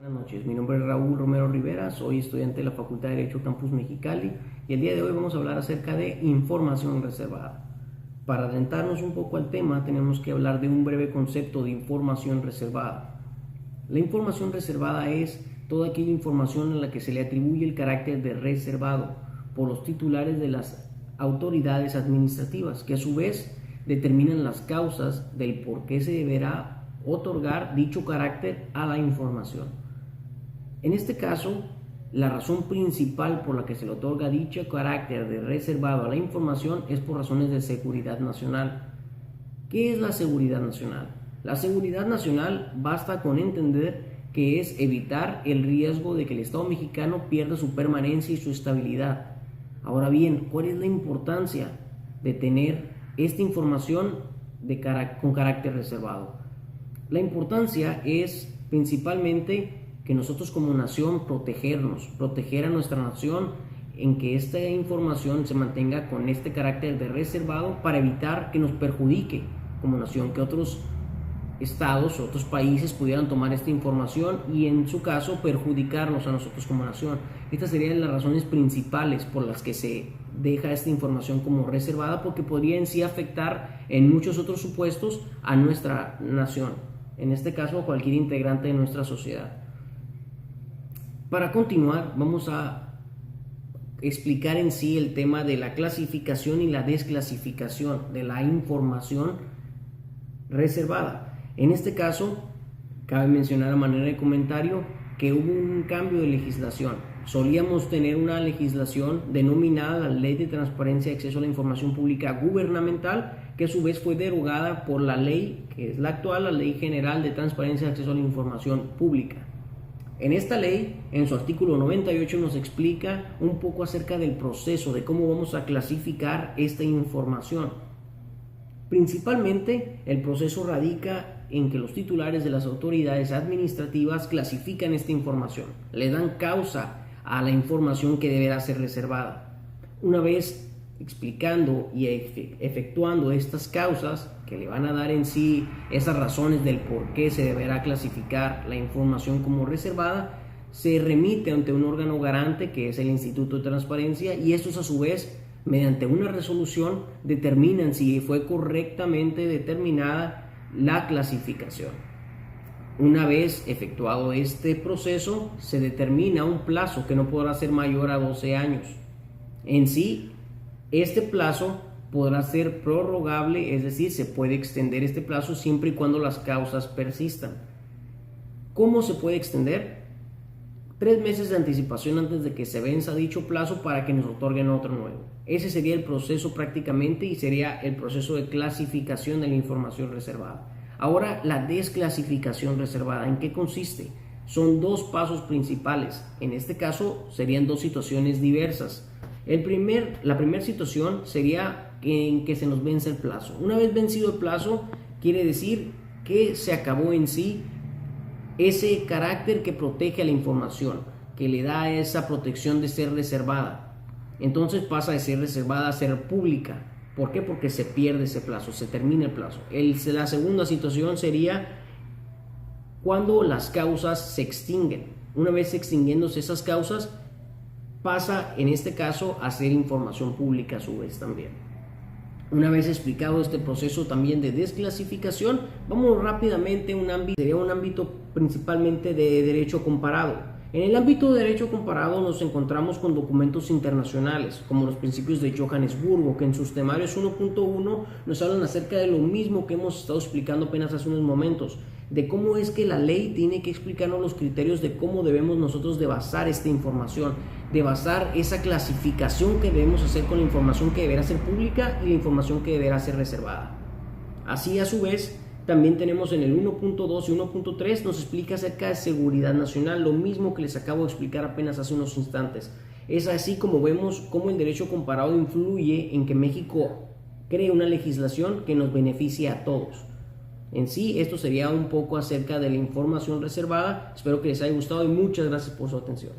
Buenas noches, mi nombre es Raúl Romero Rivera, soy estudiante de la Facultad de Derecho Campus Mexicali y el día de hoy vamos a hablar acerca de información reservada. Para adentrarnos un poco al tema tenemos que hablar de un breve concepto de información reservada. La información reservada es toda aquella información a la que se le atribuye el carácter de reservado por los titulares de las autoridades administrativas, que a su vez determinan las causas del por qué se deberá otorgar dicho carácter a la información. En este caso, la razón principal por la que se le otorga dicho carácter de reservado a la información es por razones de seguridad nacional. ¿Qué es la seguridad nacional? La seguridad nacional basta con entender que es evitar el riesgo de que el Estado mexicano pierda su permanencia y su estabilidad. Ahora bien, ¿cuál es la importancia de tener esta información con carácter reservado? La importancia es principalmente que nosotros como nación proteger a nuestra nación en que esta información se mantenga con este carácter de reservado para evitar que nos perjudique como nación, que otros estados, otros países pudieran tomar esta información y en su caso perjudicarnos a nosotros como nación. Estas serían las razones principales por las que se deja esta información como reservada, porque podría en sí afectar en muchos otros supuestos a nuestra nación, en este caso a cualquier integrante de nuestra sociedad. Para continuar, vamos a explicar en sí el tema de la clasificación y la desclasificación de la información reservada. En este caso, cabe mencionar a manera de comentario que hubo un cambio de legislación. Solíamos tener una legislación denominada la Ley de Transparencia y Acceso a la Información Pública Gubernamental, que a su vez fue derogada por la ley, que es la actual, la Ley General de Transparencia y Acceso a la Información Pública. En esta ley, en su artículo 98, nos explica un poco acerca del proceso, de cómo vamos a clasificar esta información. Principalmente, el proceso radica en que los titulares de las autoridades administrativas clasifican esta información, le dan causa a la información que deberá ser reservada. Una vez explicando y efectuando estas causas que le van a dar en sí esas razones del por qué se deberá clasificar la información como reservada, se remite ante un órgano garante que es el Instituto de Transparencia, y estos a su vez mediante una resolución determinan si fue correctamente determinada la clasificación. Una vez efectuado este proceso, se determina un plazo que no podrá ser mayor a 12 años. En sí, este plazo podrá ser prorrogable, es decir, se puede extender este plazo siempre y cuando las causas persistan. ¿Cómo se puede extender? 3 meses de anticipación antes de que se venza dicho plazo para que nos otorguen otro nuevo. Ese sería el proceso prácticamente, y sería el proceso de clasificación de la información reservada. Ahora, la desclasificación reservada, ¿en qué consiste? Son 2 pasos principales. En este caso serían 2 situaciones diversas. La primera situación sería en que se nos vence el plazo. Una vez vencido el plazo, quiere decir que se acabó en sí ese carácter que protege a la información, que le da esa protección de ser reservada. Entonces pasa de ser reservada a ser pública. ¿Por qué? Porque se pierde ese plazo, se termina el plazo. La segunda situación sería cuando las causas se extinguen. Una vez extinguiéndose esas causas, pasa en este caso a ser información pública a su vez también. Una vez explicado este proceso también de desclasificación, vamos rápidamente a un ámbito, sería un ámbito principalmente de derecho comparado. En el ámbito de derecho comparado nos encontramos con documentos internacionales, como los principios de Johannesburgo, que en sus temarios 1.1 nos hablan acerca de lo mismo que hemos estado explicando apenas hace unos momentos, de cómo es que la ley tiene que explicarnos los criterios de cómo debemos nosotros de basar esta información, de basar esa clasificación que debemos hacer con la información que deberá ser pública y la información que deberá ser reservada. Así, a su vez, también tenemos en el 1.2 y 1.3 nos explica acerca de seguridad nacional, lo mismo que les acabo de explicar apenas hace unos instantes. Es así como vemos cómo el derecho comparado influye en que México cree una legislación que nos beneficie a todos. En sí, esto sería un poco acerca de la información reservada. Espero que les haya gustado y muchas gracias por su atención.